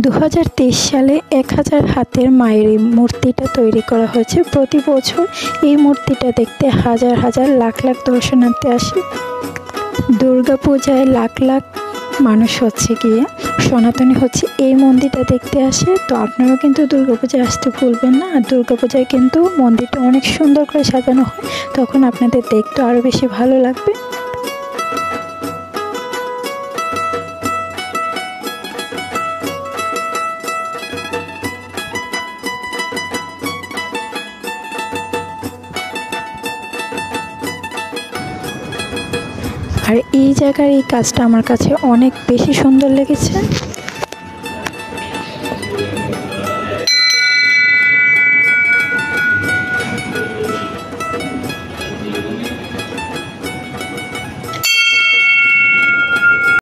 2023 সালে 1000 হাতের মায়ের এই মূর্তিটা তৈরি করা হয়েছে। প্রতি বছর এই মূর্তিটা দেখতে হাজার হাজার লাখ লাখ দর্শনার্থী আসে। দুর্গাপূজায় লাখ লাখ মানুষ গিয়ে সনাতনী এই মন্দিরটা দেখতে আসে। তো আপনারাও কিন্তু দুর্গাপূজায় আসতে ভুলবেন না। আর দুর্গাপূজায় কিন্তু মন্দিরটা অনেক সুন্দর করে সাজানো হয়, তখন আপনাদের দেখতে আরও বেশি ভালো লাগবে। আর এই জায়গার এই কাজটা আমার কাছে অনেক বেশি সুন্দর লেগেছে।